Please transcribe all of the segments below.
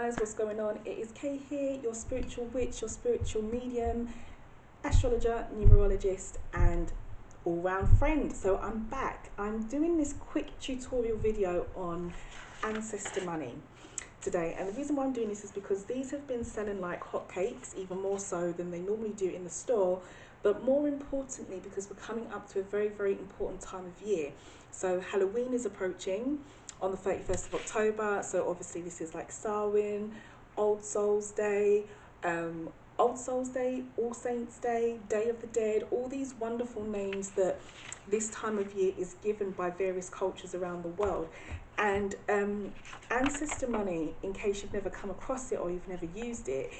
guys, what's going on? It is Kay here, your spiritual witch, your spiritual medium, astrologer, numerologist, and all-round friend. So I'm back. I'm doing this quick tutorial video on ancestor money today, and the reason why I'm doing this is because these have been selling like hotcakes, even more so than they normally do in the store, but more importantly because we're coming up to a very, very important time of year. So Halloween is approaching on the 31st of October, so obviously this is like Samhain, Old Souls Day, All Saints Day, Day of the Dead, all these wonderful names that this time of year is given by various cultures around the world. And ancestor money, in case you've never come across it or you've never used it,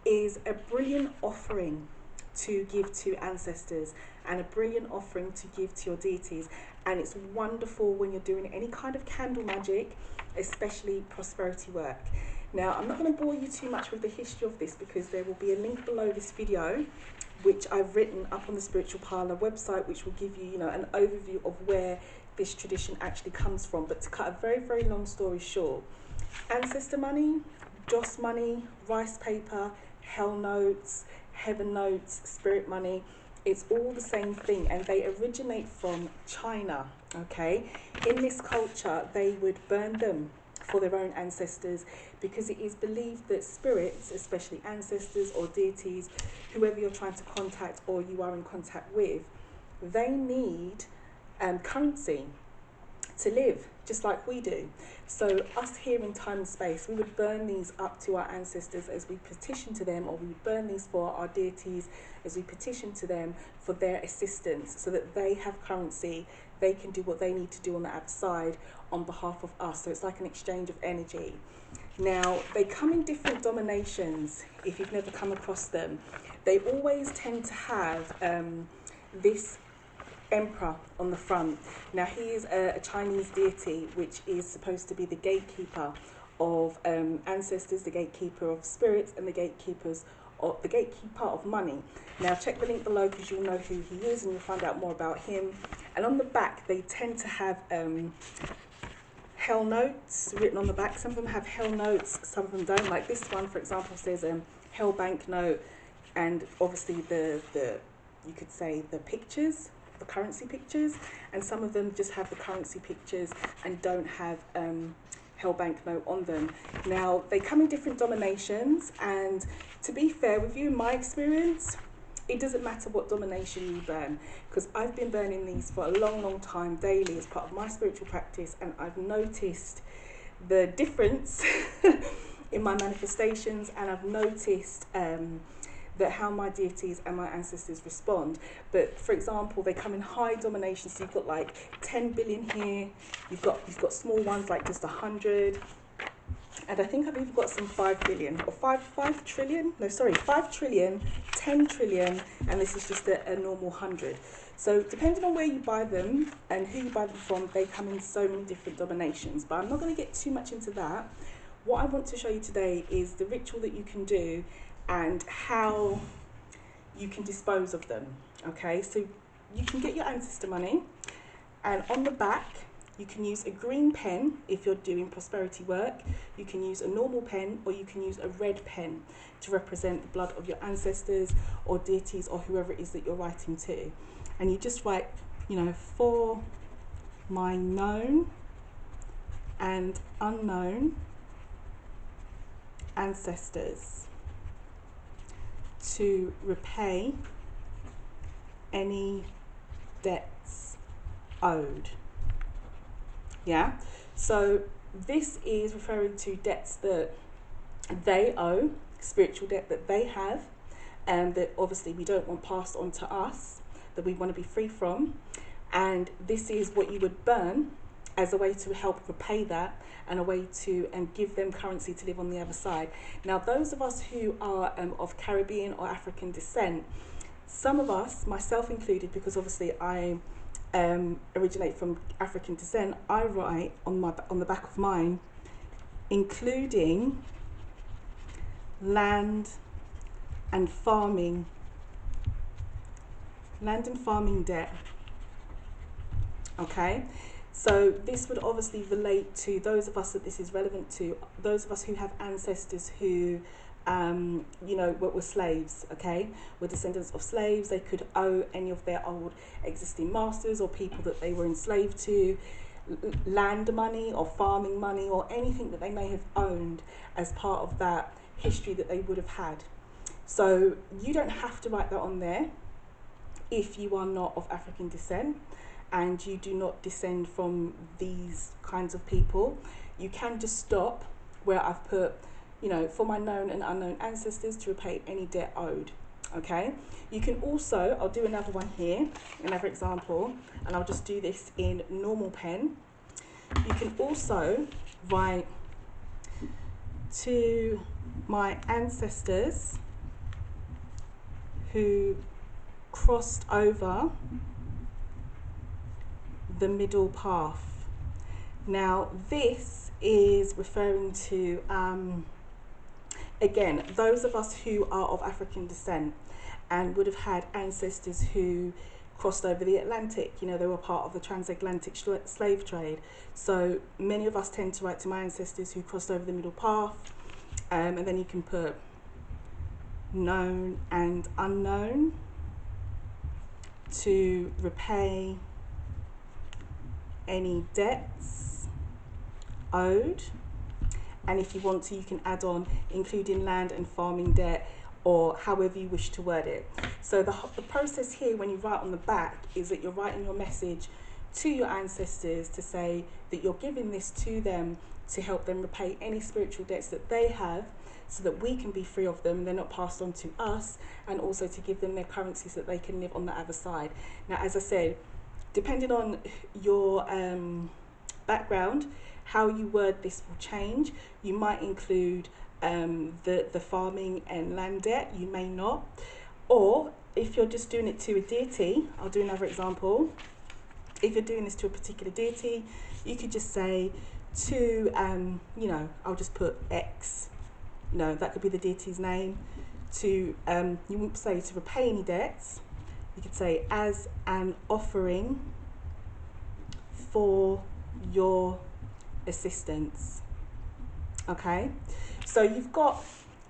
is a brilliant offering to give to ancestors and a brilliant offering to give to your deities, and it's wonderful when you're doing any kind of candle magic, especially prosperity work. Now, I'm not going to bore you too much with the history of this because there will be a link below this video which I've written up on the Spiritual Parlour website, which will give you, an overview of where this tradition actually comes from. But to cut a very, very long story short, ancestor money, joss money, rice paper, hell notes, heaven notes, spirit money, it's all the same thing, and they originate from China. Okay, in this culture they would burn them for their own ancestors because it is believed that spirits, especially ancestors or deities, whoever you're trying to contact or you are in contact with, they need currency to live, just like we do. So us here in time and space, we would burn these up to our ancestors as we petition to them, or we would burn these for our deities as we petition to them for their assistance, so that they have currency, they can do what they need to do on the other side on behalf of us. So it's like an exchange of energy. Now, they come in different denominations. If you've never come across them, they always tend to have this emperor on the front. Now, he is a Chinese deity which is supposed to be the gatekeeper of ancestors, the gatekeeper of spirits, and the gatekeeper of money. Now, check the link below because you'll know who he is and you'll find out more about him. And on the back they tend to have hell notes written on the back. Some of them have hell notes, some of them don't. Like this one, for example, says hell bank note, and obviously the you could say the pictures, the currency pictures, and some of them just have the currency pictures and don't have hell bank note on them. Now, they come in different denominations, and to be fair with you, in my experience, it doesn't matter what denomination you burn, because I've been burning these for a long, long time daily as part of my spiritual practice, and I've noticed the difference in my manifestations, and I've noticed that how my deities and my ancestors respond. But for example, they come in high dominations. So you've got like 10 billion here, you've got small ones like just 100, and I think I've even got some 5 billion or 5 trillion, no sorry, 5 trillion, 10 trillion, and this is just a normal 100. So depending on where you buy them and who you buy them from, they come in so many different dominations, but I'm not going to get too much into that. What I want to show you today is the ritual that you can do and how you can dispose of them. Okay, so you can get your ancestor money, and on the back you can use a green pen if you're doing prosperity work, you can use a normal pen, or you can use a red pen to represent the blood of your ancestors or deities or whoever it is that you're writing to. And you just write, for my known and unknown ancestors, to repay any debts owed. Yeah, so this is referring to debts that they owe, spiritual debt that they have, and that obviously we don't want passed on to us, that we want to be free from. And this is what you would burn as a way to help repay that, and a way to give them currency to live on the other side. Now, those of us who are of Caribbean or African descent, some of us, myself included, because obviously I originate from African descent, I write on the back of mine, including land and farming debt. Okay, So this would obviously relate to those of us that this is relevant to, those of us who have ancestors who, you know, were slaves, okay? Were descendants of slaves. They could owe any of their old existing masters or people that they were enslaved to land money or farming money or anything that they may have owned as part of that history that they would have had. So you don't have to write that on there if you are not of African descent and you do not descend from these kinds of people. You can just stop where I've put, you know, for my known and unknown ancestors to repay any debt owed. Okay, you can also, I'll do another one here, another example, and I'll just do this in normal pen. You can also write to my ancestors who crossed over the middle path. Now this is referring to again, those of us who are of African descent and would have had ancestors who crossed over the Atlantic. You know, they were part of the transatlantic slave trade. So many of us tend to write to my ancestors who crossed over the middle path, and then you can put known and unknown to repay any debts owed. And if you want to, you can add on including land and farming debt, or however you wish to word it. So the process here when you write on the back is that you're writing your message to your ancestors to say that you're giving this to them to help them repay any spiritual debts that they have, so that we can be free of them, they're not passed on to us, and also to give them their currency so that they can live on the other side. Now, as I said, depending on your background, how you word this will change. You might include the farming and land debt, you may not. Or if you're just doing it to a deity, I'll do another example. If you're doing this to a particular deity, you could just say to, you know, I'll just put X. No, that could be the deity's name. To, you wouldn't say to repay any debts. You could say as an offering for your assistance. Okay, so you've got,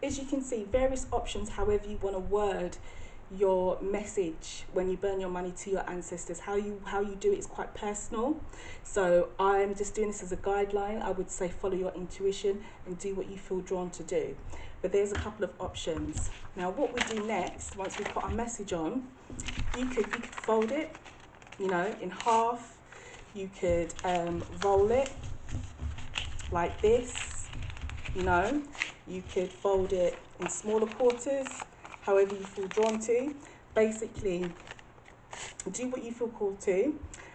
as you can see, various options however you want to word your message when you burn your money to your ancestors. How you do it is quite personal, so I'm just doing this as a guideline. I would say follow your intuition and do what you feel drawn to do, but there's a couple of options. Now what we do next, once we've put our message on, you could fold it, you know, in half. You could roll it like this, you know. You could fold it in smaller quarters, however you feel drawn to. Basically, do what you feel called to.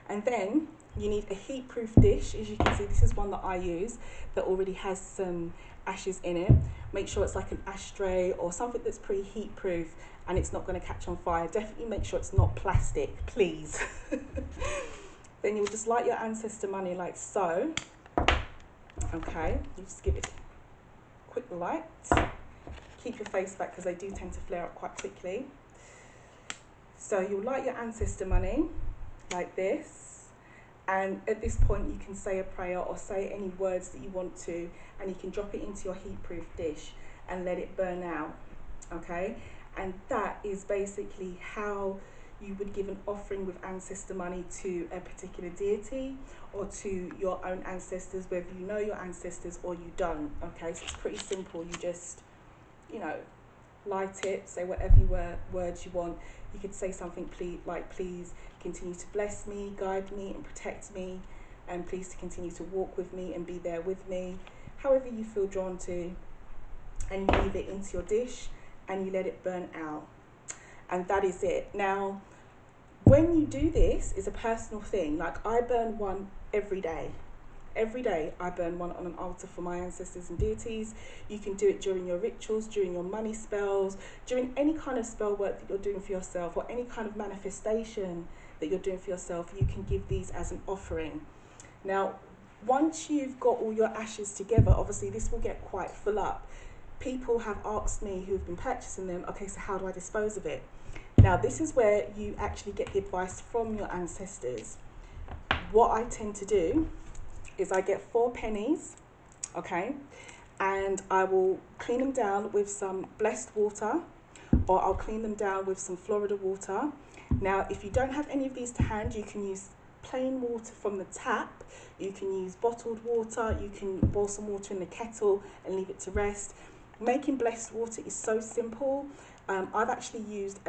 And then you need a heat-proof dish. As you can see, this is one that I use that already has some ashes in it. Make sure it's like an ashtray or something that's pretty heat-proof and it's not going to catch on fire. Definitely make sure it's not plastic, please. Then you'll just light your ancestor money like so. Okay, you just give it a quick light. Keep your face back because they do tend to flare up quite quickly. So you'll light your ancestor money like this, and at this point you can say a prayer or say any words that you want to, and you can drop it into your heat-proof dish and let it burn out. Okay, and that is basically how you would give an offering with ancestor money to a particular deity or to your own ancestors, whether you know your ancestors or you don't. Okay, so it's pretty simple. You just, you know, light it, say whatever words you want. You could say something please continue to bless me, guide me and protect me, and please to continue to walk with me and be there with me, however you feel drawn to. And you leave it into your dish and you let it burn out. And that is it. Now, when you do this, it's a personal thing. Like, I burn one every day. Every day I burn one on an altar for my ancestors and deities. You can do it during your rituals, during your money spells, during any kind of spell work that you're doing for yourself, or any kind of manifestation that you're doing for yourself. You can give these as an offering. Now, once you've got all your ashes together, obviously this will get quite full up. People have asked me who've been purchasing them, okay, so how do I dispose of it? Now, this is where you actually get the advice from your ancestors. what I tend to do is I get 4 pennies, okay, and I will clean them down with some blessed water, or I'll clean them down with some Florida water. Now, if you don't have any of these to hand, you can use plain water from the tap, you can use bottled water, you can boil some water in the kettle and leave it to rest. Making blessed water is so simple. I've actually used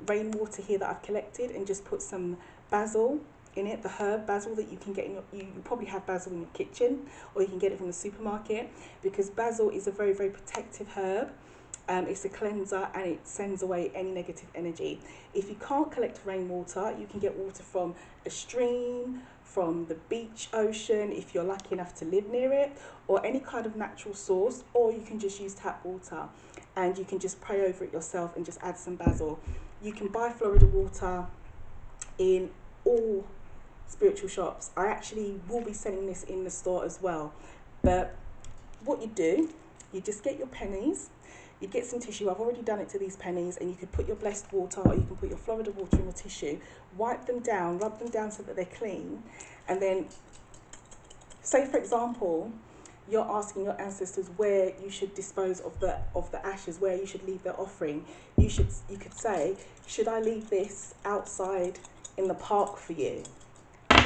rainwater here that I've collected and just put some basil in it, the herb basil that you can get in your, you probably have basil in your kitchen, or you can get it from the supermarket, because basil is a very, very protective herb. It's a cleanser and it sends away any negative energy. If you can't collect rainwater, you can get water from a stream, from the beach, ocean, if you're lucky enough to live near it, or any kind of natural source, or you can just use tap water and you can just pray over it yourself and just add some basil. You can buy Florida water in all spiritual shops. I actually will be selling this in the store as well. But what you do, you just get your pennies, you get some tissue. I've already done it to these pennies, and you can put your blessed water, or you can put your Florida water in the tissue, wipe them down, rub them down so that they're clean, and then say, for example, you're asking your ancestors where you should dispose of the ashes, where you should leave their offering. You could say, should I leave this outside in the park for you?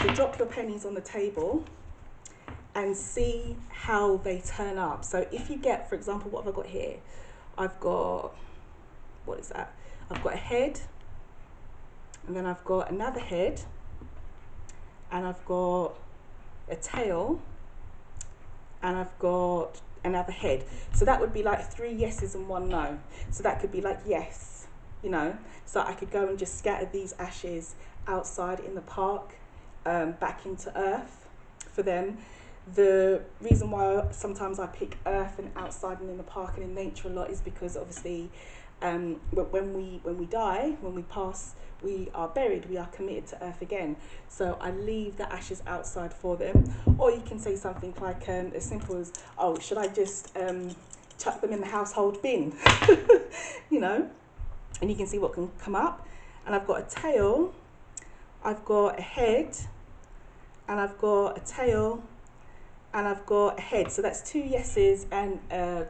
So drop your pennies on the table and see how they turn up. So if you get, for example, what have I got here? I've got, what is that? I've got a head, and then I've got another head, and I've got a tail, and I've got another head. So that would be like 3 yeses and 1 no. So that could be like yes, you know. So I could go and just scatter these ashes outside in the park, back into earth for them. The reason why sometimes I pick earth and outside and in the park and in nature a lot is because obviously when we die, when we pass, we are buried, we are committed to earth again. So I leave the ashes outside for them. Or you can say something like as simple as, oh, should I just chuck them in the household bin? You know, and you can see what can come up. And I've got a tail, I've got a head, and I've got a tail, and I've got a head. So that's 2 yeses and a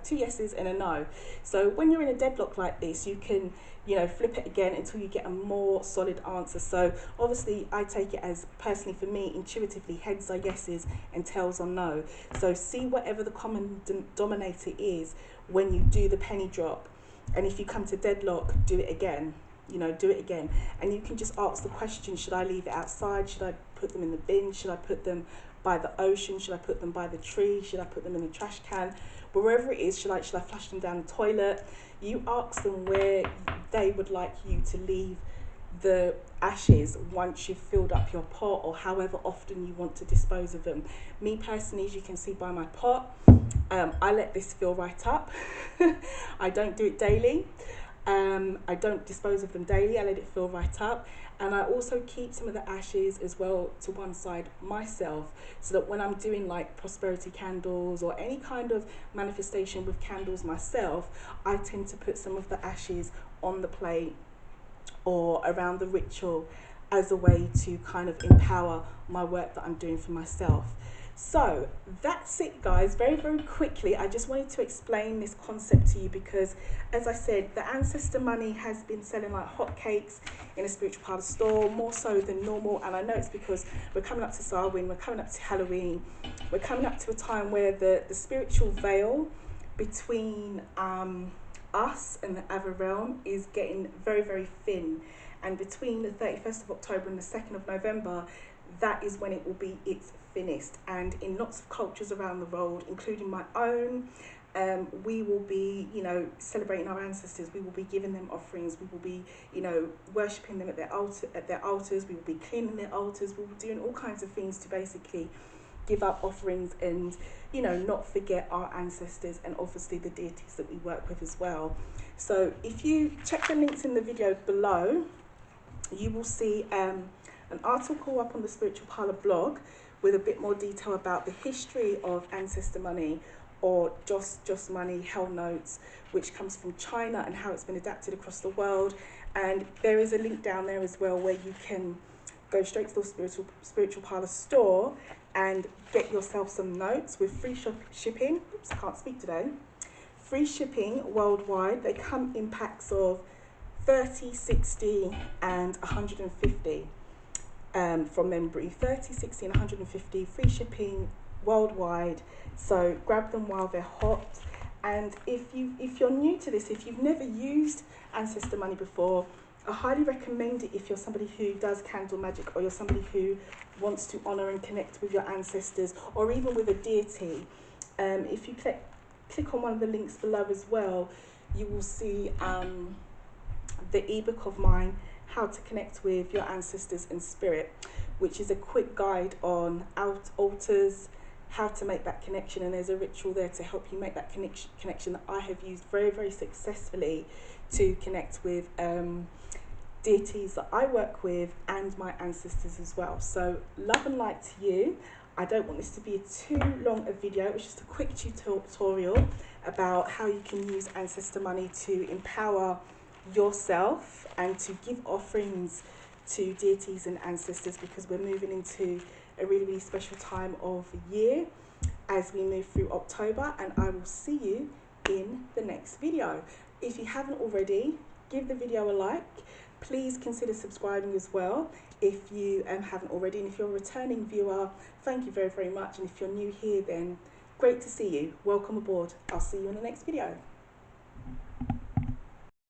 no. So when you're in a deadlock like this, you can, you know, flip it again until you get a more solid answer. So obviously I take it as, personally for me, intuitively, heads are yeses and tails are no. So see whatever the common denominator is when you do the penny drop. And if you come to deadlock, do it again. You know, do it again. And you can just ask the question, should I leave it outside? Should I put them in the bin? Should I put them by the ocean? Should I put them by the tree? Should I put them in the trash can? Wherever it is, should I flush them down the toilet? You ask them where they would like you to leave the ashes once you've filled up your pot, or however often you want to dispose of them. Me personally, as you can see by my pot, I let this fill right up. I don't do it daily. I don't dispose of them daily. I let it fill right up. And I also keep some of the ashes as well to one side myself, so that when I'm doing like prosperity candles or any kind of manifestation with candles myself, I tend to put some of the ashes on the plate or around the ritual as a way to kind of empower my work that I'm doing for myself. So that's it, guys. Very, very quickly, I just wanted to explain this concept to you because, as I said, the Ancestor money has been selling like hotcakes in a Spiritual Parlour store, more so than normal. And I know it's because we're coming up to Samhain, we're coming up to Halloween, we're coming up to a time where the spiritual veil between us and the other realm is getting very, very thin. And between the 31st of October and the 2nd of November, that is when it will be its finished. And in lots of cultures around the world, including my own, we will be, you know, celebrating our ancestors. We will be giving them offerings. We will be, you know, worshipping them at their altars. We will be cleaning their altars. We will be doing all kinds of things to basically give up offerings and, you know, not forget our ancestors and obviously the deities that we work with as well. So if you check the links in the video below, you will see an article up on the Spiritual Parlour blog with a bit more detail about the history of Ancestor money, or just money, hell notes, which comes from China and how it's been adapted across the world. And there is a link down there as well where you can go straight to the Spiritual Parlour store and get yourself some notes with free shipping. Oops, I can't speak today. Free shipping worldwide. They come in packs of 30, 60 and 150 from memory. 30, 60 and 150, free shipping worldwide. So grab them while they're hot. And if you're new to this, if you've never used Ancestor money before, I highly recommend it if you're somebody who does candle magic, or you're somebody who wants to honour and connect with your ancestors, or even with a deity. If you click on one of the links below as well, you will see the ebook of mine, How to Connect with Your Ancestors and Spirit, which is a quick guide on altars, how to make that connection, and there's a ritual there to help you make that connection that I have used very, very successfully to connect with deities that I work with and my ancestors as well. So love and light to you. I don't want this to be too long a video. It was just a quick tutorial about how you can use Ancestor money to empower yourself and to give offerings to deities and ancestors, because we're moving into a really, really special time of year as we move through October, and I will see you in the next video. If you haven't already, give the video a like. Please consider subscribing as well if you haven't already, and if you're a returning viewer, thank you very, very much, and if you're new here, then great to see you. Welcome aboard. I'll see you in the next video.